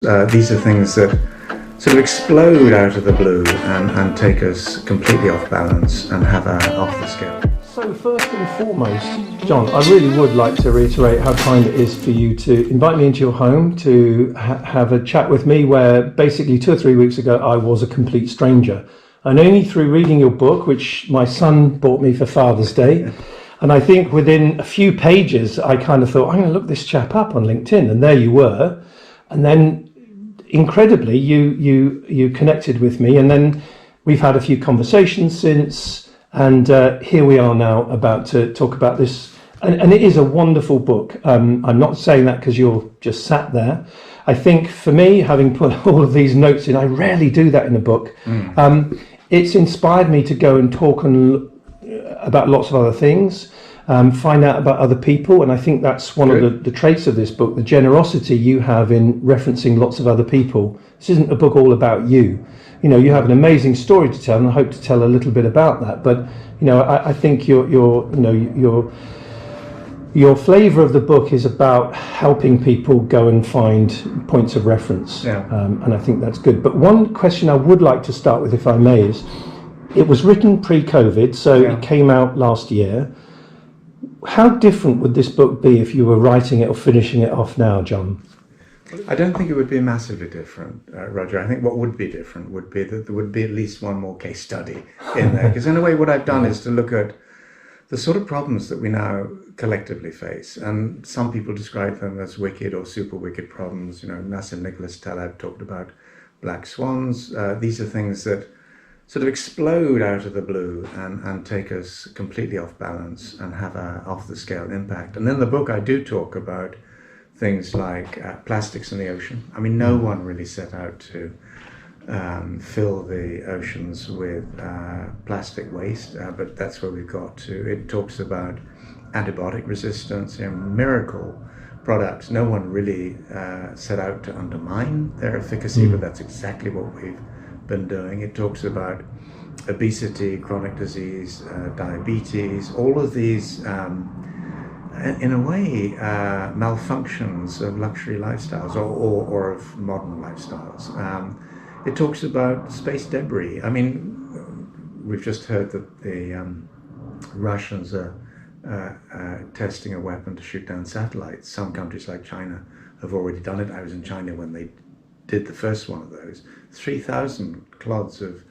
These are things that sort of explode out of the blue and take us completely off balance and have off the scale. So first and foremost, John, I really would like to reiterate how kind it is for you to invite me into your home to have a chat with me, where basically 2 or 3 weeks ago I was a complete stranger. And only through reading your book, which my son bought me for Father's Day, and I think within a few pages I kind of thought, I'm going to look this chap up on LinkedIn, and there you were. And then incredibly you connected with me, and then we've had a few conversations since, and here we are now about to talk about this, and it is a wonderful book. I'm not saying that because you're just sat there. I think for me, having put all of these notes in, I rarely do that in a book. It's inspired me to go and talk about lots of other things, find out about other people, and I think that's one of the traits of this book, the generosity you have in referencing lots of other people. This isn't a book all about you. You know, you have an amazing story to tell, and I hope to tell a little bit about that. But you know, I think your flavour of the book is about helping people go and find points of reference, and I think that's good. But one question I would like to start with, if I may, is it was written pre-COVID, so it came out last year. How different would this book be if you were writing it or finishing it off now, John? I don't think it would be massively different, Roger. I think what would be different would be that there would be at least one more case study in there. Because in a way, what I've done is to look at the sort of problems that we now collectively face. And some people describe them as wicked or super wicked problems. You know, Nassim Nicholas Taleb talked about black swans. These are things that sort of explode out of the blue and take us completely off balance and have a off the scale impact. And in the book I do talk about things like plastics in the ocean. I mean, no one really set out to fill the oceans with plastic waste, but that's where we've got to. It talks about antibiotic resistance, miracle products. No one really set out to undermine their efficacy, but that's exactly what we've been doing. It talks about obesity, chronic disease, diabetes, all of these in a way malfunctions of luxury lifestyles or of modern lifestyles. It talks about space debris. I mean, we've just heard that the Russians are testing a weapon to shoot down satellites. Some countries like China have already done it. I was in China when they did the first one of those. 3,000 clods of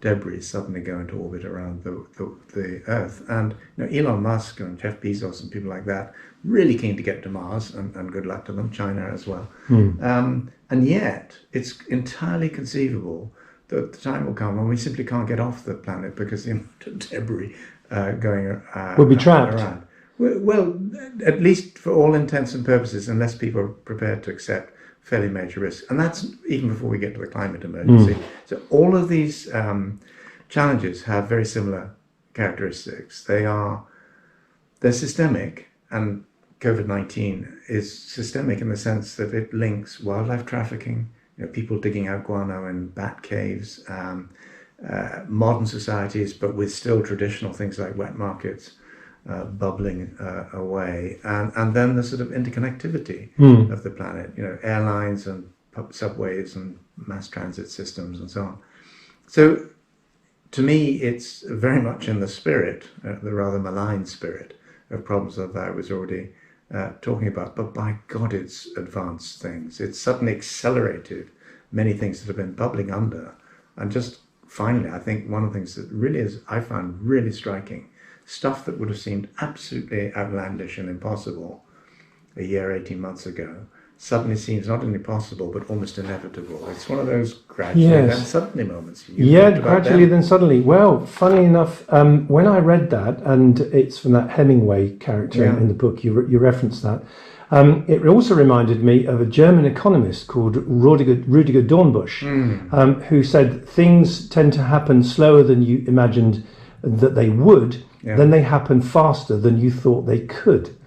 debris suddenly go into orbit around the Earth. And you know, Elon Musk and Jeff Bezos and people like that really keen to get to Mars, and good luck to them, China as well. And yet, it's entirely conceivable that the time will come when we simply can't get off the planet because the amount of debris going we'll be trapped around. Well, at least for all intents and purposes, unless people are prepared to accept fairly major risks, and that's even before we get to the climate emergency. So all of these challenges have very similar characteristics. They're systemic, and COVID-19 is systemic in the sense that it links wildlife trafficking, you know, people digging out guano in bat caves, modern societies, but with still traditional things like wet markets, bubbling away, and then the sort of interconnectivity of the planet, you know, airlines and subways and mass transit systems and so on. So to me, it's very much in the spirit, the rather malign spirit of problems that I was already talking about, but by God, it's advanced things. It's suddenly accelerated many things that have been bubbling under. And just finally, I think one of the things that really I found really striking, stuff that would have seemed absolutely outlandish and impossible a year, 18 months ago, suddenly seems not only possible, but almost inevitable. It's one of those gradually then suddenly moments. Gradually then suddenly. Well, funnily enough, when I read that, and it's from that Hemingway character in the book, you referenced that, it also reminded me of a German economist called Rudiger Dornbusch, who said things tend to happen slower than you imagined that they would, then they happen faster than you thought they could.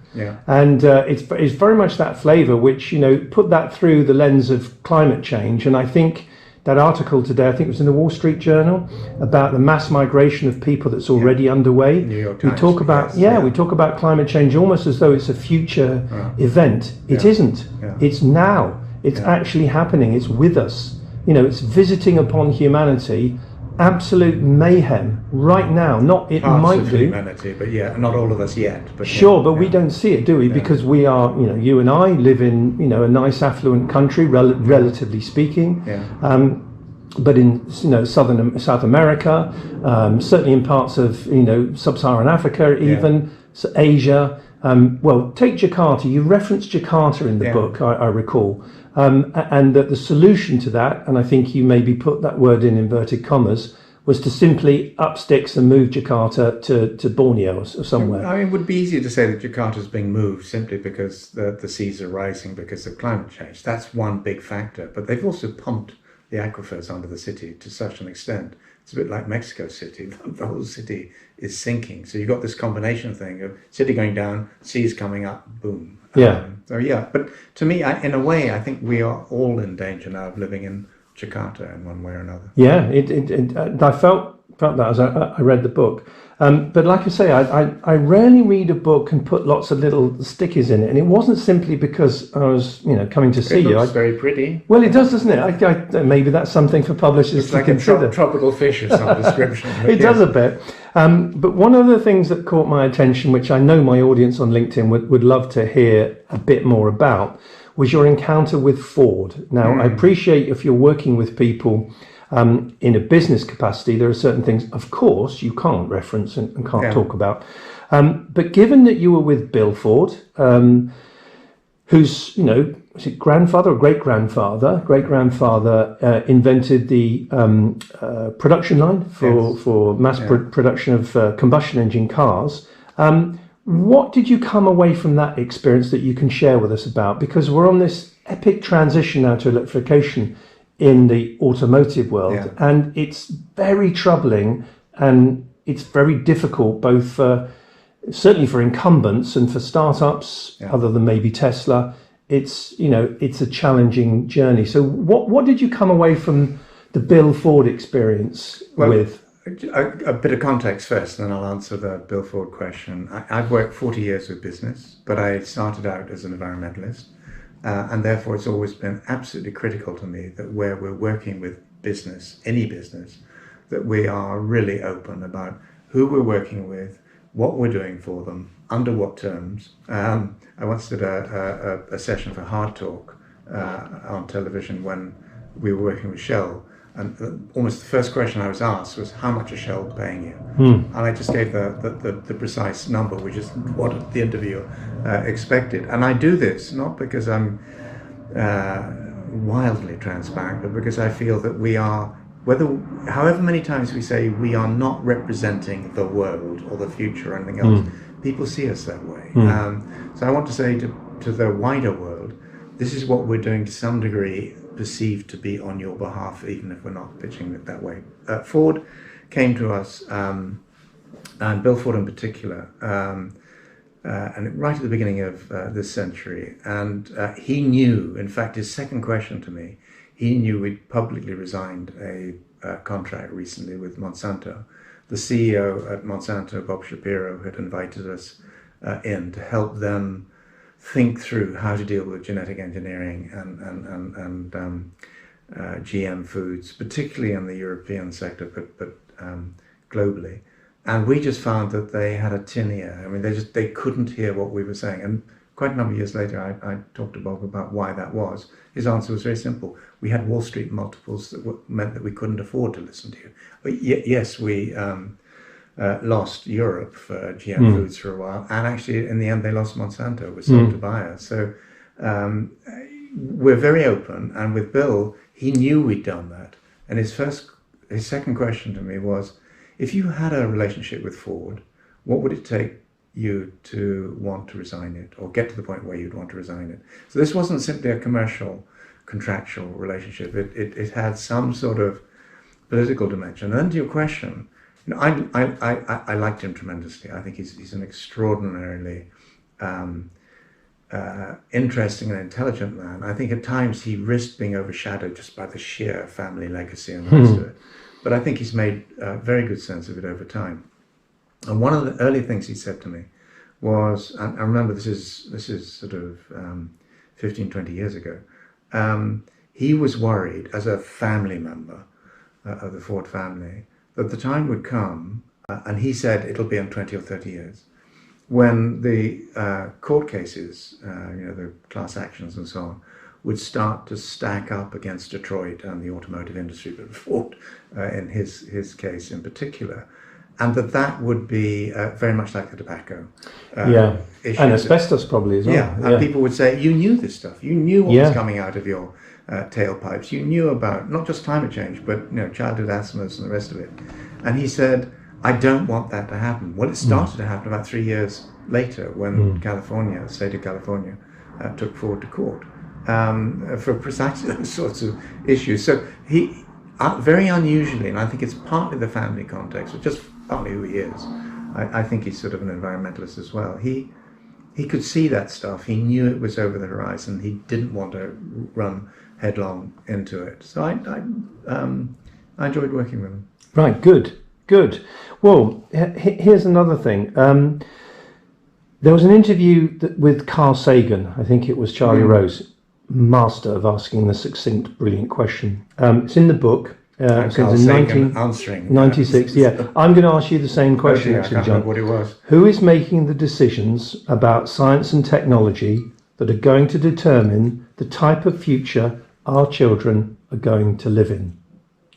And it's very much that flavour which, you know, put that through the lens of climate change. And I think that article today, I think it was in the Wall Street Journal, about the mass migration of people that's already underway. New York Times, we talk about we talk about climate change almost as though it's a future event. It isn't. It's now. It's actually happening. It's with us. It's visiting upon humanity. Absolute mayhem right now. Not it Parts might of do. humanity, but not all of us yet. But sure, but we don't see it, do we? Because we are, you and I live in, a nice affluent country, relatively speaking. But in South America, certainly in parts of sub-Saharan Africa, even Asia. Well, take Jakarta. You referenced Jakarta in the book, I recall, and that the solution to that, and I think you maybe put that word in inverted commas, was to simply up sticks and move Jakarta to Borneo or somewhere. I mean, it would be easier to say that Jakarta is being moved simply because the seas are rising because of climate change. That's one big factor. But they've also pumped the aquifers under the city to such an extent. It's a bit like Mexico City. The whole city is sinking. So you've got this combination thing of city going down, seas coming up, boom. But to me, in a way, I think we are all in danger now of living in Jakarta in one way or another. Yeah, I felt that as I read the book. But like I say, I rarely read a book and put lots of little stickers in it. And it wasn't simply because I was, coming to see you. It looks very pretty. Well, it does, doesn't it? Maybe that's something for publishers to consider. It's like a tropical fish of some description. It does a bit. But one of the things that caught my attention, which I know my audience on LinkedIn would love to hear a bit more about, was your encounter with Ford. Now, I appreciate if you're working with people in a business capacity, there are certain things, of course, you can't reference and can't talk about. But given that you were with Bill Ford, whose, was it grandfather or great-grandfather invented the production line for mass production of combustion engine cars. What did you come away from that experience that you can share with us about? Because we're on this epic transition now to electrification in the automotive world, and it's very troubling and it's very difficult, both certainly for incumbents and for startups, other than maybe Tesla. It's a challenging journey. So what did you come away from the Bill Ford experience with? A bit of context first, and then I'll answer the Bill Ford question. I've worked 40 years with business, but I started out as an environmentalist, and therefore it's always been absolutely critical to me that where we're working with business, any business, that we are really open about who we're working with, what we're doing for them, under what terms. I once did a session for Hard Talk on television when we were working with Shell. And almost the first question I was asked was, how much is Shell paying you? And I just gave the precise number, which is what the interviewer expected. And I do this not because I'm wildly transparent, but because I feel that we are, however many times we say we are not representing the world or the future or anything else, people see us that way. So I want to say to the wider world, this is what we're doing to some degree, perceived to be on your behalf, even if we're not pitching it that way. Ford came to us, and Bill Ford in particular, and right at the beginning of this century, and he knew, in fact, his second question to me, he knew we'd publicly resigned a contract recently with Monsanto. The CEO at Monsanto, Bob Shapiro, had invited us in to help them think through how to deal with genetic engineering and GM foods, particularly in the European sector, but globally. And we just found that they had a tin ear. I mean, they couldn't hear what we were saying. And quite a number of years later, I talked to Bob about why that was. His answer was very simple. We had Wall Street multiples that meant that we couldn't afford to listen to you. But yes, we lost Europe for GM foods for a while, and actually in the end they lost Monsanto, was sold to Bayer. So we're very open, and with Bill, he knew we'd done that. And his second question to me was, if you had a relationship with Ford, what would it take you to want to resign it, or get to the point where you'd want to resign it? So this wasn't simply a commercial, contractual relationship. It had some sort of political dimension. And then to your question, I liked him tremendously. I think he's an extraordinarily interesting and intelligent man. I think at times he risked being overshadowed just by the sheer family legacy and the rest of it. But I think he's made very good sense of it over time. And one of the early things he said to me was, and I remember this is sort of 15, 20 years ago, he was worried as a family member of the Ford family that the time would come, and he said it'll be in 20 or 30 years, when the court cases, the class actions and so on, would start to stack up against Detroit and the automotive industry, but Ford in his case in particular, and that would be very much like the tobacco issue. And asbestos probably as well. Yeah, and people would say, you knew this stuff, you knew what was coming out of your tailpipes, you knew about not just climate change, but childhood asthmas and the rest of it. And he said, I don't want that to happen. Well, it started to happen about 3 years later when California, the state of California, took Ford to court for precisely those sorts of issues. So he, very unusually, and I think it's partly the family context, but just partly who he is, I think he's sort of an environmentalist as well. He could see that stuff. He knew it was over the horizon. He didn't want to run headlong into it. So I enjoyed working with him. Right, good. Well, here's another thing. There was an interview with Carl Sagan. I think it was Charlie Rose, master of asking the succinct, brilliant question. It's in the book. Since in 1996. Yeah, I'm going to ask you the same question, actually, John. What it was. Who is making the decisions about science and technology that are going to determine the type of future our children are going to live in?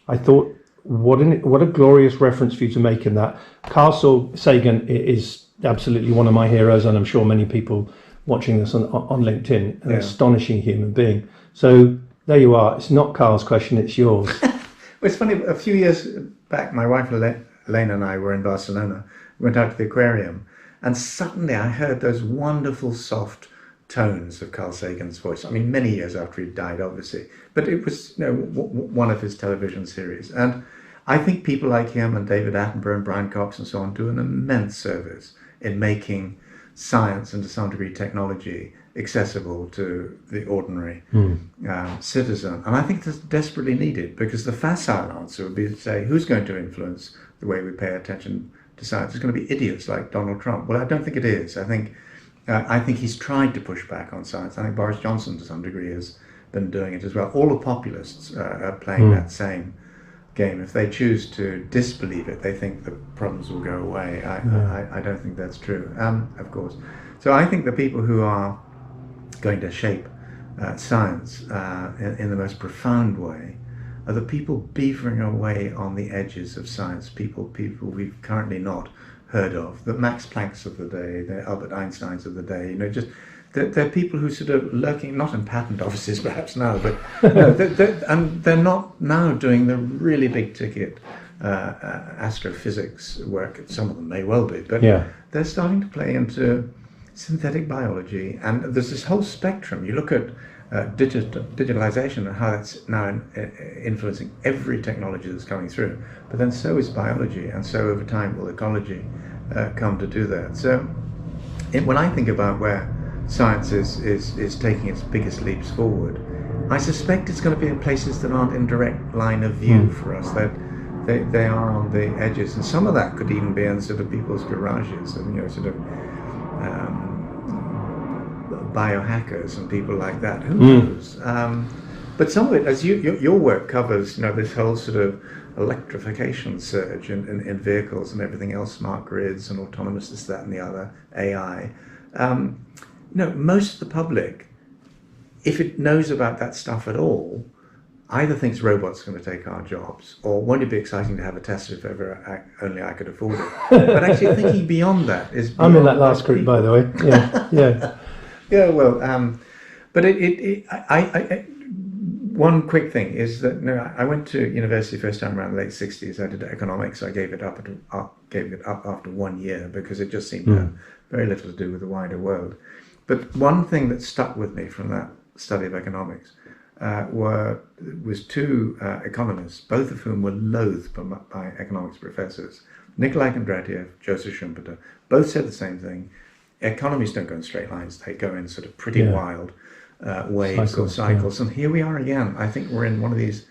I thought, what a glorious reference for you to make in that. Carl Sagan is absolutely one of my heroes, and I'm sure many people watching this on LinkedIn, an astonishing human being. So there you are. It's not Carl's question, it's yours. Well, it's funny, a few years back, my wife Elaine and I were in Barcelona, went out to the aquarium, and suddenly I heard those wonderful soft tones of Carl Sagan's voice. I mean, many years after he died, obviously, but it was one of his television series. And I think people like him and David Attenborough and Brian Cox and so on do an immense service in making science and to some degree technology accessible to the ordinary citizen. And I think that's desperately needed, because the facile answer would be to say, who's going to influence the way we pay attention to science? It's going to be idiots like Donald Trump. Well, I don't think it is. I think he's tried to push back on science. I think Boris Johnson to some degree has been doing it as well. All the populists are playing that same game. If they choose to disbelieve it, they think the problems will go away. I don't think that's true, of course. So I think the people who are going to shape science in the most profound way are the people beavering away on the edges of science, people we've currently not heard of, the Max Plancks of the day, the Albert Einsteins of the day, just they're people who sort of lurking, not in patent offices perhaps now, but and they're not now doing the really big ticket astrophysics work. Some of them may well be, but they're starting to play into synthetic biology, and there's this whole spectrum. You look at digitalization and how that's now influencing every technology that's coming through, but then so is biology, and so over time will ecology come to do that. So when I think about where science is taking its biggest leaps forward, I suspect it's going to be in places that aren't in direct line of view for us, that they are on the edges, and some of that could even be in sort of people's garages, and sort of biohackers and people like that. Who knows? But some of it, as your work covers, this whole sort of electrification surge in vehicles and everything else, smart grids and autonomous this, that, and the other, AI. Most of the public, if it knows about that stuff at all, either thinks robots are going to take our jobs, or won't it be exciting to have a Tesla if ever only I could afford it. But actually thinking beyond that is... I'm in that last group, by the way. Yeah. Yeah, well, but one quick thing is that I went to university first time around the late 60s. I did economics. I gave it up after 1 year because it just seemed to have very little to do with the wider world. But one thing that stuck with me from that study of economics was two economists, both of whom were loathed by economics professors. Nikolai Kondratiev, Joseph Schumpeter, both said the same thing. Economies don't go in straight lines, they go in sort of pretty wild waves or cycles. And here we are again. I think we're in one of these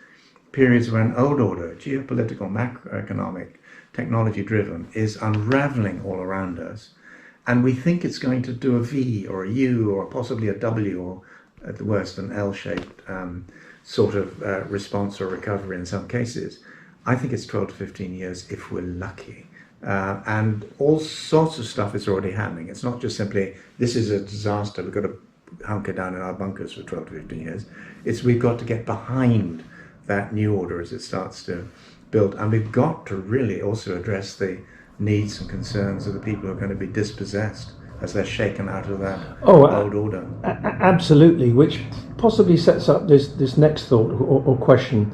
periods where an old order, geopolitical, macroeconomic, technology-driven, is unraveling all around us. And we think it's going to do a V or a U or possibly a W or at the worst, an L-shaped sort of response or recovery in some cases. I think it's 12 to 15 years if we're lucky. And all sorts of stuff is already happening. It's not just simply, this is a disaster, we've got to hunker down in our bunkers for 12 to 15 years. It's we've got to get behind that new order as it starts to build. And we've got to really also address the needs and concerns of the people who are going to be dispossessed as they're shaken out of that old order. Absolutely, which possibly sets up this next thought or question.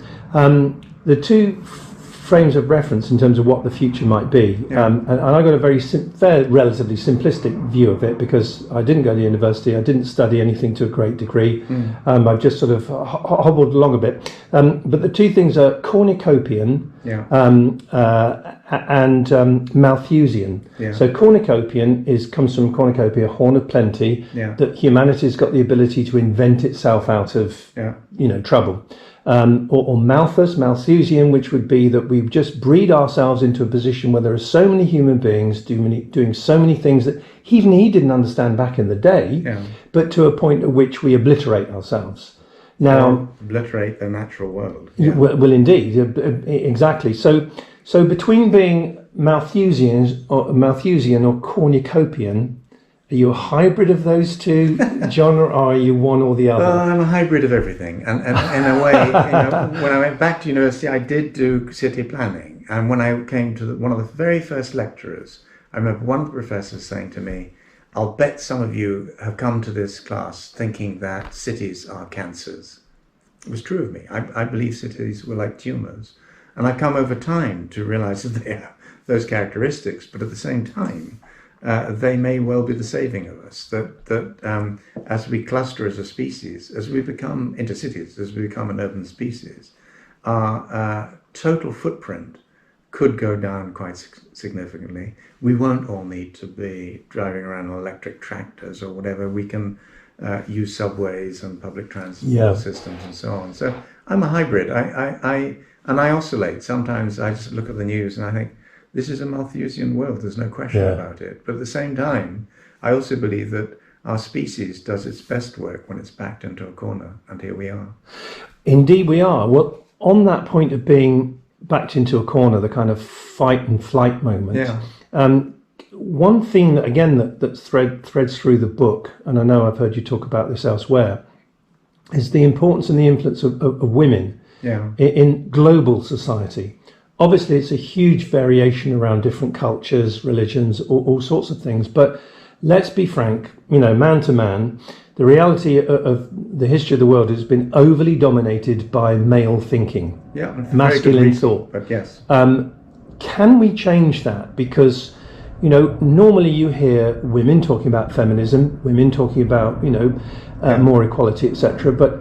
The two frames of reference in terms of what the future might be. And I got a very relatively simplistic view of it because I didn't go to university, I didn't study anything to a great degree. I've just sort of hobbled along a bit. But the two things are cornucopian and Malthusian. So cornucopian comes from cornucopia, horn of plenty, that humanity's got the ability to invent itself out of trouble. Or Malthusian, which would be that we just breed ourselves into a position where there are so many human beings doing so many things that even he didn't understand back in the day, but to a point at which we obliterate ourselves. Now, obliterate the natural world. Well, indeed, exactly. So between being Malthusian or cornucopian, are you a hybrid of those two, John, or are you one or the other? I'm a hybrid of everything. And in a way, when I went back to university, I did do city planning. And when I came to one of the very first lecturers, I remember one of the professors saying to me, I'll bet some of you have come to this class thinking that cities are cancers. It was true of me. I believe cities were like tumors. And I've come over time to realize that they have those characteristics, but at the same time, they may well be the saving of us. That as we cluster as a species, as we become intercities, as we become an urban species, our total footprint could go down quite significantly. We won't all need to be driving around on electric tractors or whatever. We can use subways and public transport systems and so on. So I'm a hybrid. I oscillate. Sometimes I just look at the news and I think, this is a Malthusian world, there's no question about it. But at the same time, I also believe that our species does its best work when it's backed into a corner, and here we are. Indeed we are. Well, on that point of being backed into a corner, the kind of fight and flight moment, one thing that, again, that threads through the book, and I know I've heard you talk about this elsewhere, is the importance and the influence of women in global society. Obviously, it's a huge variation around different cultures, religions, all sorts of things. But let's be frank, man to man, the reality of the history of the world has been overly dominated by male thinking, masculine thought. But yes. Can we change that? Because, normally you hear women talking about feminism, women talking about, more equality, etc. But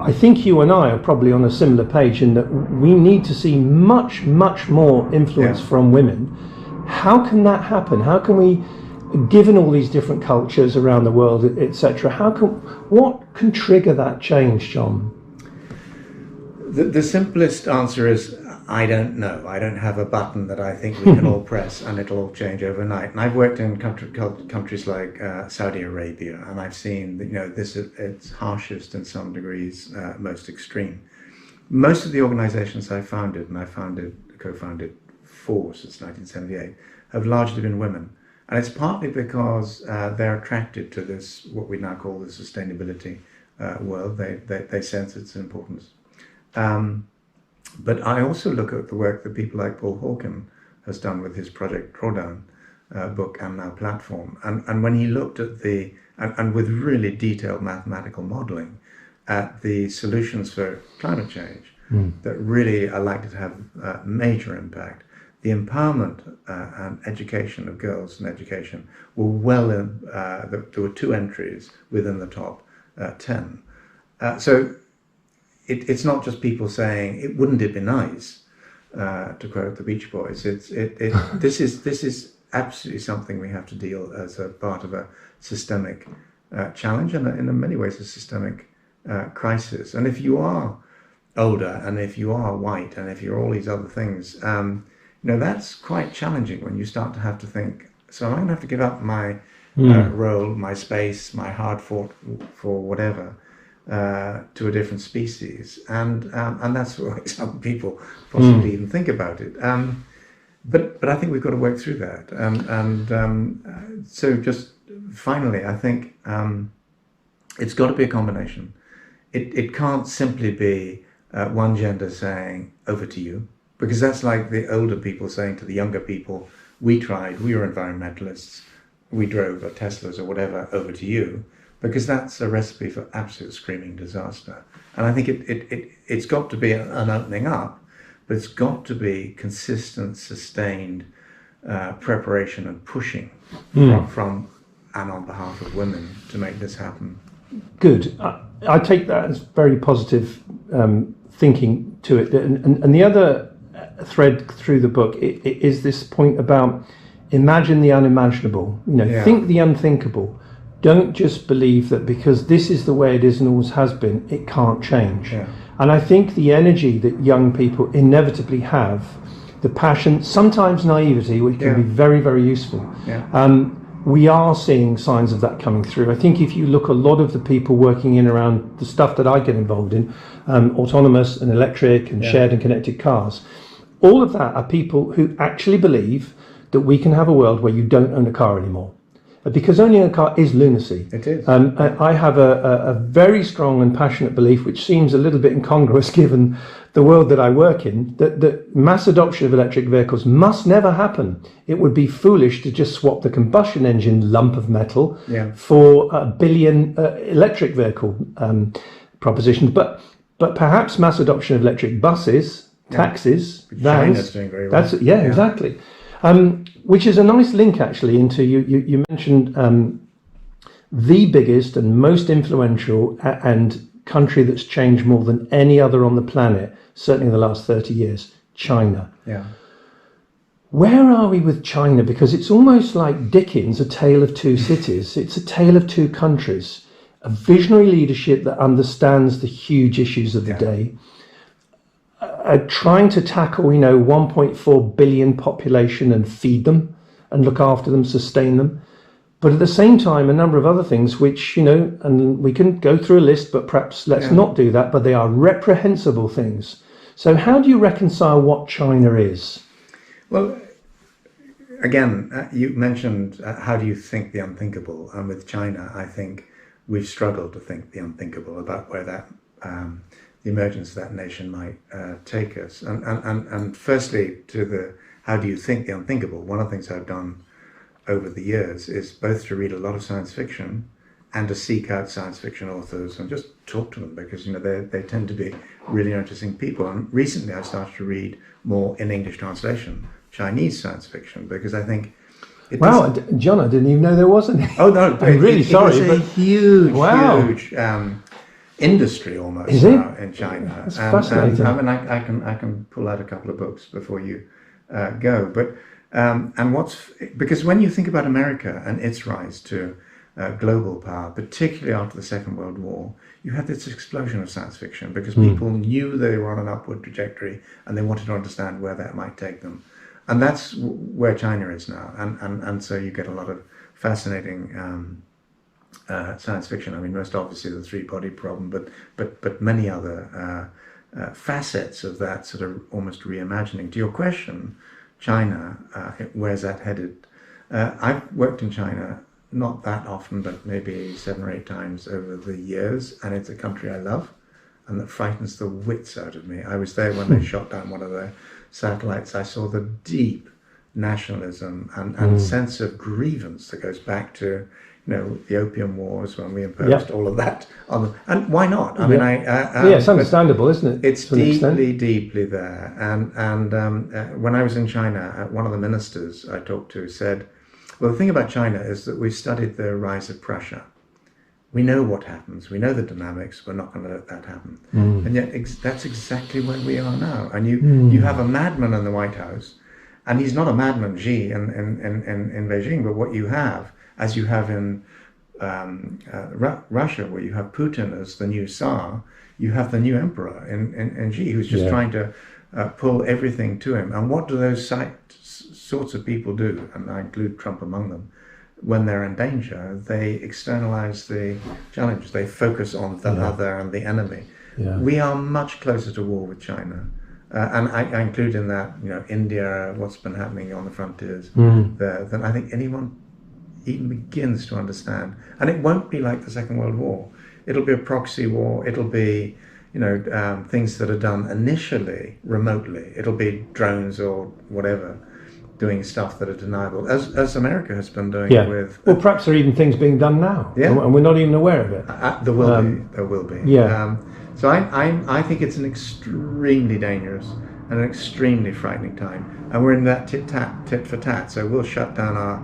I think you and I are probably on a similar page in that we need to see much, much more influence from women. How can that happen? How can we, given all these different cultures around the world, etc., what can trigger that change, John? The simplest answer is, I don't know. I don't have a button that I think we can all press and it'll all change overnight. And I've worked in countries like Saudi Arabia, and I've seen that, this it's harshest in some degrees, most extreme. Most of the organizations I founded, and I co-founded 4 since 1978, have largely been women. And it's partly because they're attracted to this, what we now call the sustainability world. They sense its importance. But I also look at the work that people like Paul Hawken has done with his Project Drawdown book and now platform. And when he looked at and with really detailed mathematical modeling at the solutions for climate change that really are likely to have major impact, the empowerment and education of girls and education were well in, there were 2 entries within the top 10. So it's not just people saying, wouldn't it be nice, to quote the Beach Boys. This is absolutely something we have to deal as a part of a systemic challenge, and in many ways a systemic crisis. And if you are older, and if you are white, and if you're all these other things, that's quite challenging when you start to have to think, so am I going to have to give up my role, my space, my hard fought for whatever, to a different species, and that's the way some people possibly even think about it. But I think we've got to work through that, so just finally, I think it's got to be a combination. It can't simply be one gender saying, over to you, because that's like the older people saying to the younger people, we tried, we were environmentalists, we drove a Teslas or whatever, over to you, because that's a recipe for absolute screaming disaster. And I think it's got to be an opening up, but it's got to be consistent, sustained preparation and pushing from and on behalf of women to make this happen. Good. I take that as very positive thinking to it. And the other thread through the book is this point about imagine the unimaginable. Think the unthinkable. Don't just believe that because this is the way it is and always has been, it can't change. Yeah. And I think the energy that young people inevitably have, the passion, sometimes naivety, which can be very, very useful. Yeah. We are seeing signs of that coming through. I think if you look, a lot of the people working in around the stuff that I get involved in, autonomous and electric and shared and connected cars, all of that are people who actually believe that we can have a world where you don't own a car anymore. Because owning a car is lunacy. It is. I have a very strong and passionate belief, which seems a little bit incongruous given the world that I work in, that mass adoption of electric vehicles must never happen. It would be foolish to just swap the combustion engine lump of metal for a billion electric vehicle propositions. But perhaps mass adoption of electric buses, taxis, vans. China's doing very well. Exactly. Which is a nice link actually into you mentioned the biggest and most influential and country that's changed more than any other on the planet, certainly in the last 30 years, China. Yeah. Where are we with China? Because it's almost like Dickens' A Tale of Two Cities. It's a tale of two countries, a visionary leadership that understands the huge issues of the day, trying to tackle, 1.4 billion population and feed them and look after them, sustain them. But at the same time, a number of other things which, and we can go through a list, but perhaps let's not do that, but they are reprehensible things. So how do you reconcile what China is? Well, again, you mentioned how do you think the unthinkable? And with China, I think we've struggled to think the unthinkable about where that the emergence of that nation might take us. And firstly, to the how do you think the unthinkable? One of the things I've done over the years is both to read a lot of science fiction and to seek out science fiction authors and just talk to them, because they tend to be really interesting people. And recently I've started to read more in English translation Chinese science fiction, because I think John, I didn't even know there was any. Oh no, I'm really sorry. It's a huge industry almost now in China. That's fascinating. I can pull out a couple of books before you go, but because when you think about America and its rise to global power, particularly after the Second World War, you had this explosion of science fiction because people knew they were on an upward trajectory and they wanted to understand where that might take them. And that's where China is now. And so you get a lot of fascinating science fiction. I mean, most obviously the three-body problem, but many other facets of that sort of almost reimagining. To your question, China, where's that headed? I've worked in China not that often, but maybe 7 or 8 times over the years, and it's a country I love and that frightens the wits out of me. I was there when they shot down one of their satellites. I saw the deep nationalism and sense of grievance that goes back to the Opium Wars, when we imposed all of that on them. And why not? I mean, it's understandable, isn't it? It's deeply there. And when I was in China, one of the ministers I talked to said, well, the thing about China is that we've studied the rise of Prussia. We know what happens. We know the dynamics. We're not going to let that happen. And yet that's exactly where we are now. And you have a madman in the White House, and he's not a madman, Xi, in Beijing, but what you have, as you have in Russia, where you have Putin as the new Tsar, you have the new emperor in Xi, who's just trying to pull everything to him. And what do those sorts of people do? And I include Trump among them. when they're in danger, they externalize the challenge. They focus on the other and the enemy. Yeah. We are much closer to war with China. And I include in that, India, what's been happening on the frontiers there, than I think anyone even begins to understand. And it won't be like the Second World War. It'll be a proxy war. It'll be, things that are done initially remotely. It'll be drones or whatever doing stuff that are deniable, as America has been doing with. Well, perhaps there are even things being done now, and we're not even aware of it. There will be. There will be. Yeah. So I think it's an extremely dangerous and an extremely frightening time, and we're in that tit for tat. So we'll shut down our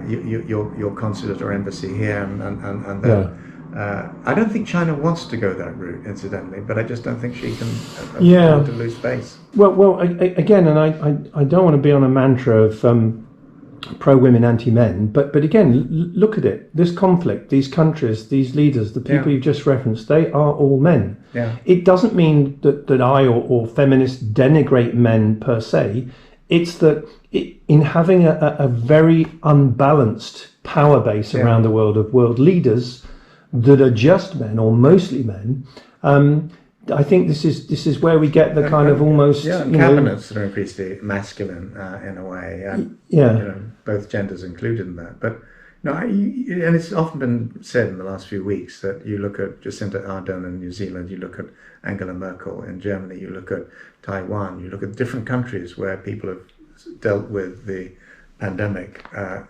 your consulate or embassy here, and then. I don't think China wants to go that route, incidentally, but I just don't think she can afford to lose face. Well, again, and I don't want to be on a mantra of pro-women, anti-men, but again, look at it. This conflict, these countries, these leaders, the people you've just referenced, they are all men. Yeah. It doesn't mean that I or feminists denigrate men per se. It's that in having a very unbalanced power base around the world of world leaders that are just men or mostly men, I think this is where we get the kind of almost cabinets that are increasingly masculine in a way, both genders included in that. But and it's often been said in the last few weeks that you look at Jacinda Ardern in New Zealand, you look at Angela Merkel in Germany, you look at Taiwan, you look at different countries where people have dealt with the pandemic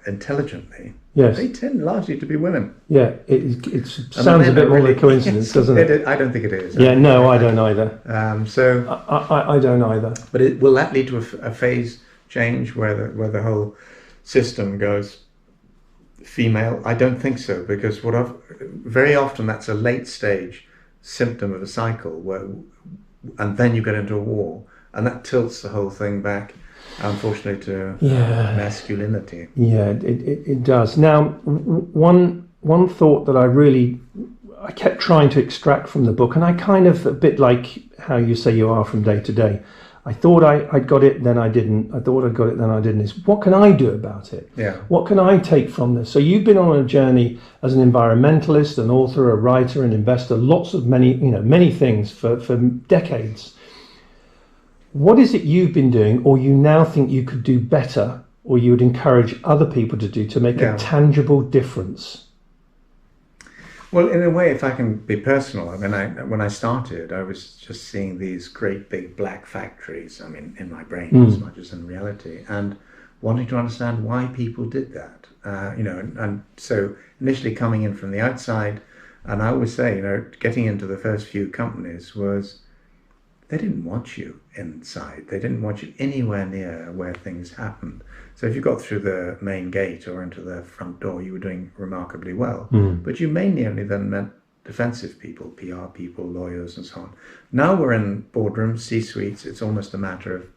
intelligently. Yes. They tend largely to be women. Yeah, it sounds a bit more like a coincidence, doesn't it? I don't think it is. Yeah, no, I don't either. I don't either. But will that lead to a phase change where the whole system goes female? I don't think so, because very often that's a late stage symptom of a cycle and then you get into a war, and that tilts the whole thing back, unfortunately, to masculinity. Yeah, it does. Now, one thought that I kept trying to extract from the book, and I kind of, a bit like how you say you are from day to day, I thought I'd got it, then I didn't. I thought I'd got it, then I didn't. Is what can I do about it? Yeah. What can I take from this? So you've been on a journey as an environmentalist, an author, a writer, an investor, many things for decades. What is it you've been doing, or you now think you could do better, or you would encourage other people to do to make a tangible difference? Well, in a way, if I can be personal, when I started, I was just seeing these great big black factories, in my brain as much as in reality, and wanting to understand why people did that. And so initially coming in from the outside, and I always say, getting into the first few companies was, they didn't want you inside. They didn't want you anywhere near where things happened. So if you got through the main gate or into the front door, you were doing remarkably well. But you mainly only then met defensive people, PR people, lawyers, and so on. Now we're in boardrooms, C-suites. It's almost a matter of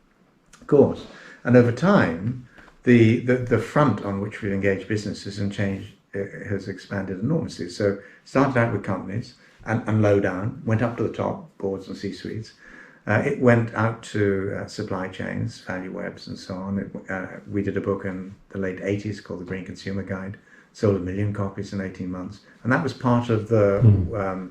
course. And over time, the front on which we've engaged businesses and changed has expanded enormously. So started out with companies and low down, went up to the top, boards and C-suites. It went out to supply chains, value webs, and so on. We did a book in the late 80s called The Green Consumer Guide, sold 1 million copies in 18 months. And that was part of the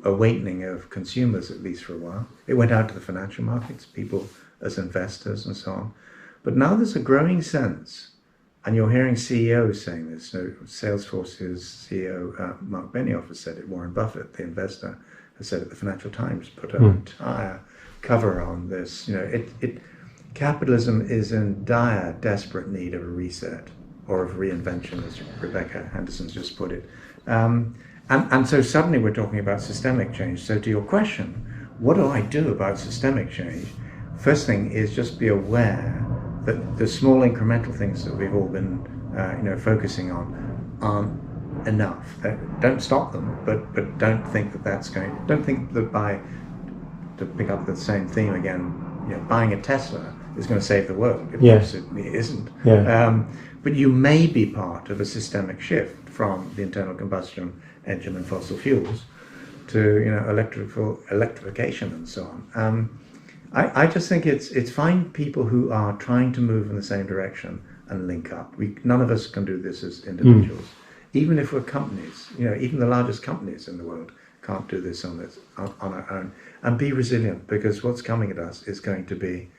awakening of consumers, at least for a while. It went out to the financial markets, people as investors and so on. But now there's a growing sense, and you're hearing CEOs saying this. So Salesforce's CEO, Mark Benioff, has said it. Warren Buffett, the investor, has said it. The Financial Times put an entire cover on this. Capitalism is in dire, desperate need of a reset or of reinvention, as Rebecca Henderson's just put it. And so suddenly we're talking about systemic change. So to your question, what do I do about systemic change? First thing is just be aware that the small incremental things that we've all been focusing on aren't enough. Don't stop them, but don't think don't think that to pick up the same theme again, buying a Tesla is going to save the world. It absolutely isn't. But you may be part of a systemic shift from the internal combustion engine and fossil fuels to electrification and so on. I just think it's find people who are trying to move in the same direction and link up. None of us can do this as individuals. Even if we're companies, even the largest companies in the world can't do this on our own. And be resilient, because what's coming at us is going to be,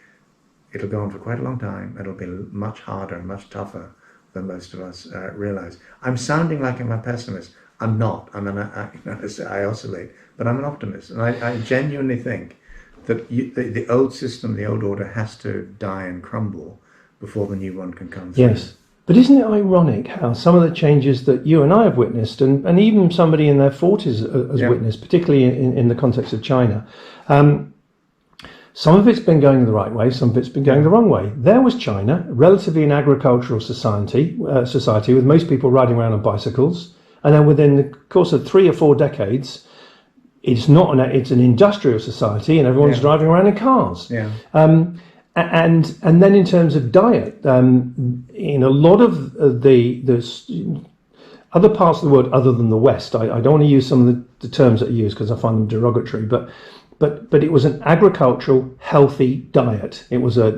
it'll go on for quite a long time. It'll be much harder and much tougher than most of us realize. I'm sounding like I'm a pessimist. I'm not. I oscillate, but I'm an optimist. And I genuinely think that the old system, the old order has to die and crumble before the new one can come through. Yes. But isn't it ironic how some of the changes that you and I have witnessed, and even somebody in their 40s has witnessed, particularly in the context of China, some of it's been going the right way, some of it's been going the wrong way. There was China, relatively an agricultural society with most people riding around on bicycles, and then within the course of 3 or 4 decades, it's an industrial society, and everyone's driving around in cars. Yeah. And then in terms of diet, in a lot of the other parts of the world other than the West, I don't want to use some of the terms that are used because I find them derogatory, but it was an agricultural, healthy diet. It was a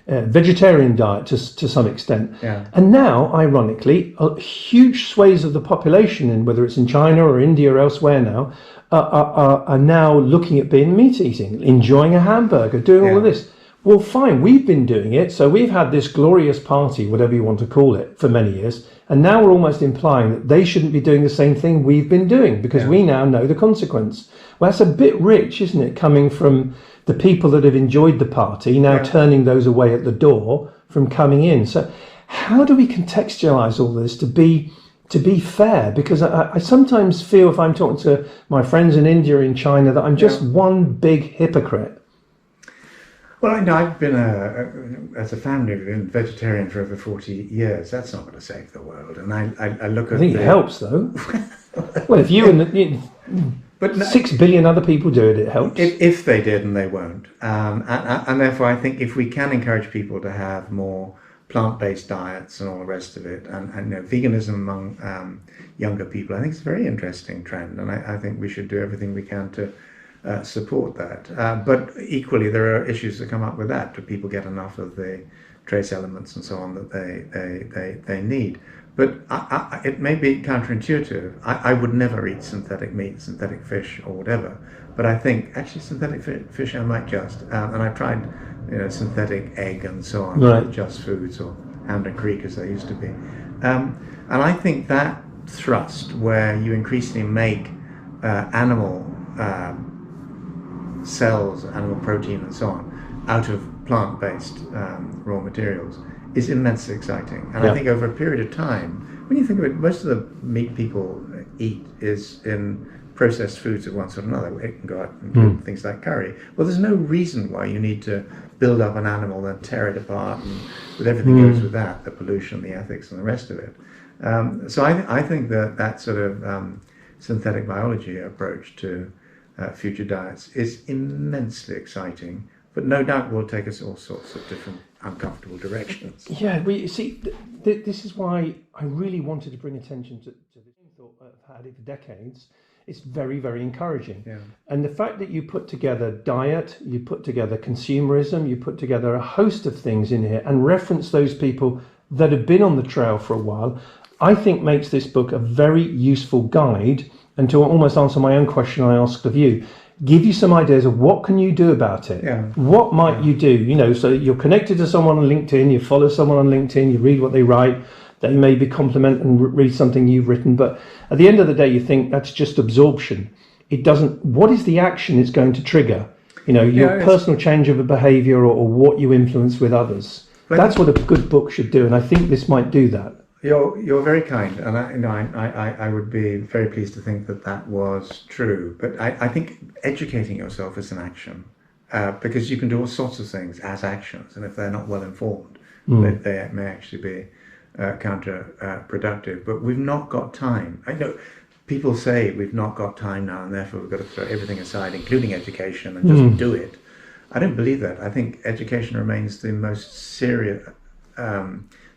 vegetarian diet to some extent. Yeah. And now, ironically, huge swathes of the population, and whether it's in China or India or elsewhere now, are now looking at being meat eating, enjoying a hamburger, doing all of this. Well, fine, we've been doing it, so we've had this glorious party, whatever you want to call it, for many years, and now we're almost implying that they shouldn't be doing the same thing we've been doing, because we now know the consequence. Well, that's a bit rich, isn't it, coming from the people that have enjoyed the party, now turning those away at the door from coming in. So how do we contextualise all this to be fair? Because I sometimes feel, if I'm talking to my friends in India, in China, that I'm just one big hypocrite. Well, I've been, as a family, we've been vegetarian for over 40 years. That's not going to save the world. And I look at I think it helps, though. Well, if you and 6 billion other people do it, it helps. If they did, and they won't. And therefore, I think if we can encourage people to have more plant-based diets and all the rest of it, and veganism among younger people, I think it's a very interesting trend. And I think we should do everything we can to support that. But equally, there are issues that come up with that. Do people get enough of the trace elements and so on that they need? But it may be counterintuitive. I would never eat synthetic meat, synthetic fish, or whatever. But I think actually synthetic fish I might just. And I've tried, synthetic egg and so on, right. Just Foods or Hampton Creek as they used to be. And I think that thrust where you increasingly make animal cells, animal protein and so on, out of plant-based raw materials is immensely exciting. And I think over a period of time, when you think of it, most of the meat people eat is in processed foods of one sort or another. It can go out and do things like curry. Well, there's no reason why you need to build up an animal and tear it apart, and with everything that goes with that, the pollution, the ethics, and the rest of it. So I think that sort of synthetic biology approach to future diets is immensely exciting, but no doubt will take us all sorts of different uncomfortable directions. Yeah, we see. This is why I really wanted to bring attention to this thought. I've had it for decades. It's very, very encouraging. Yeah. And the fact that you put together diet, you put together consumerism, you put together a host of things in here, and reference those people that have been on the trail for a while, I think makes this book a very useful guide. And to almost answer my own question I asked of you, give you some ideas of what can you do about it? Yeah. What might you do? So you're connected to someone on LinkedIn, you follow someone on LinkedIn, you read what they write, they maybe compliment and read something you've written, but at the end of the day, you think that's just absorption. It doesn't, what is the action it's going to trigger? Your personal change of a behavior or what you influence with others. That's what a good book should do, and I think this might do that. You're very kind, and I would be very pleased to think that was true. But I think educating yourself is an action, because you can do all sorts of things as actions, and if they're not well informed, they may actually be counterproductive. But we've not got time. I know people say we've not got time now, and therefore we've got to throw everything aside, including education, and just do it. I don't believe that. I think education remains the most serious.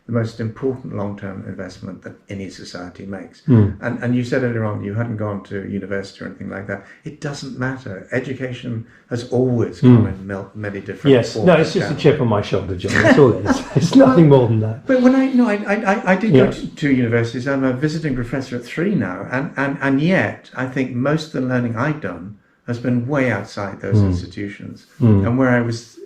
the most important long-term investment that any society makes. Mm. And you said earlier on you hadn't gone to university or anything like that. It doesn't matter. Education has always come in many different Yes, forms. no, it's just a chip on my shoulder, John. That's all it is. It's nothing more than that. But when I did go to two universities. I'm a visiting professor at 3 now, and yet I think most of the learning I've done has been way outside those institutions. And where I was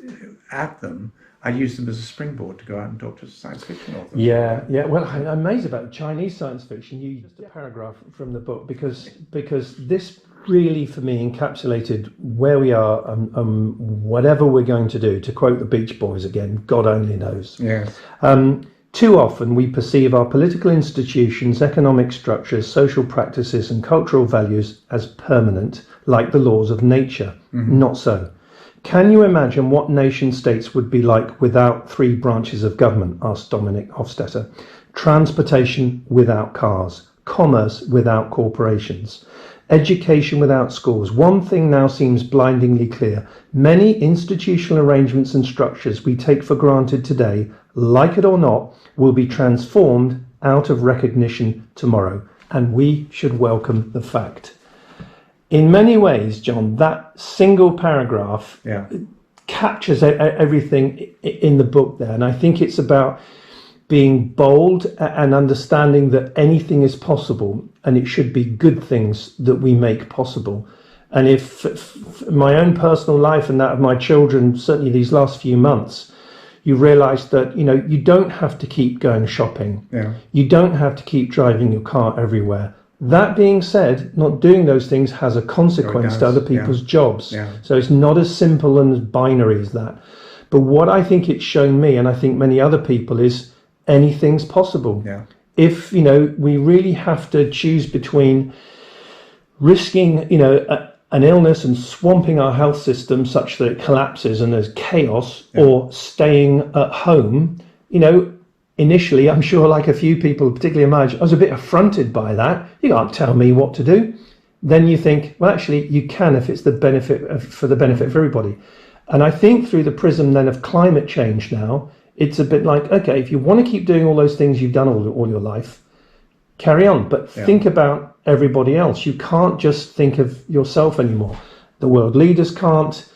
at them, I used them as a springboard to go out and talk to science fiction authors. Yeah. Well, I'm amazed about Chinese science fiction. You used a paragraph from the book because this really, for me, encapsulated where we are and whatever we're going to do. To quote the Beach Boys again, God only knows. Yes. Too often we perceive our political institutions, economic structures, social practices and cultural values as permanent, like the laws of nature. Not so. Can you imagine what nation states would be like without 3 branches of government, asked Dominic Hofstetter. Transportation without cars, commerce without corporations, education without schools. One thing now seems blindingly clear. Many institutional arrangements and structures we take for granted today, like it or not, will be transformed out of recognition tomorrow, and we should welcome the fact. In many ways, John, that single paragraph captures everything in the book there. And I think it's about being bold and understanding that anything is possible, and it should be good things that we make possible. And if my own personal life and that of my children, certainly these last few months, you realize that, you don't have to keep going shopping. Yeah. You don't have to keep driving your car everywhere. That being said, not doing those things has a consequence to other people's jobs. Yeah. So it's not as simple and as binary as that. But what I think it's shown me, and I think many other people, is anything's possible. Yeah. If, we really have to choose between risking, an illness and swamping our health system such that it collapses and there's chaos, or staying at home, initially, I'm sure, like a few people, particularly in marriage, I was a bit affronted by that. You can't tell me what to do. Then you think, well, actually, you can if it's for the benefit of everybody. And I think through the prism then of climate change now, it's a bit like, okay, if you want to keep doing all those things you've done all your life, carry on. But think about everybody else. You can't just think of yourself anymore. The world leaders can't.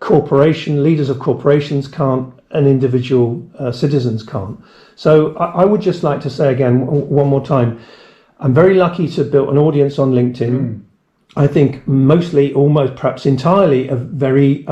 Leaders of corporations can't. And individual citizens can't. So I would just like to say again, one more time, I'm very lucky to have built an audience on LinkedIn. I think mostly, almost perhaps entirely, of very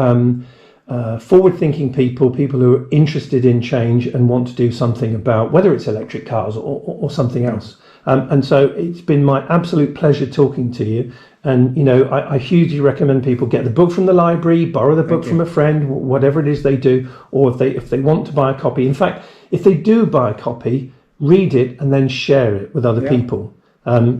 forward-thinking people who are interested in change and want to do something about whether it's electric cars or something else. And so it's been my absolute pleasure talking to you. And, I hugely recommend people get the book from the library, borrow the book from a friend, whatever it is they do, or if they want to buy a copy. In fact, if they do buy a copy, read it and then share it with other people.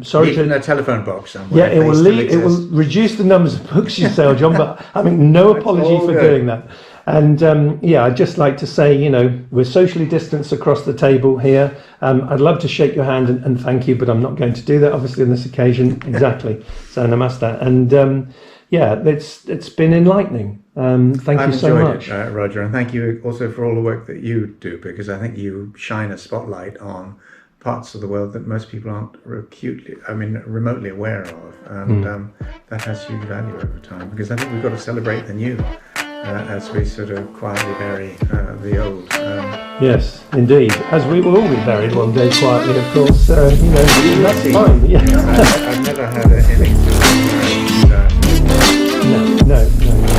Sorry in a telephone box somewhere. Yeah, it will reduce the numbers of books you sell, John, but I mean, no apology for doing that. And I'd just like to say, we're socially distanced across the table here. I'd love to shake your hand and thank you, but I'm not going to do that, obviously, on this occasion. Exactly. So namaste. And it's been enlightening. Thank you so much. I've enjoyed it, Roger, and thank you also for all the work that you do, because I think you shine a spotlight on parts of the world that most people aren't remotely aware of, and that has huge value over time, because I think we've got to celebrate the new as we sort of quietly bury the old. Yes, indeed. As we will all be buried one day quietly, of course. That's fine. Yeah. I've never had an innings. No.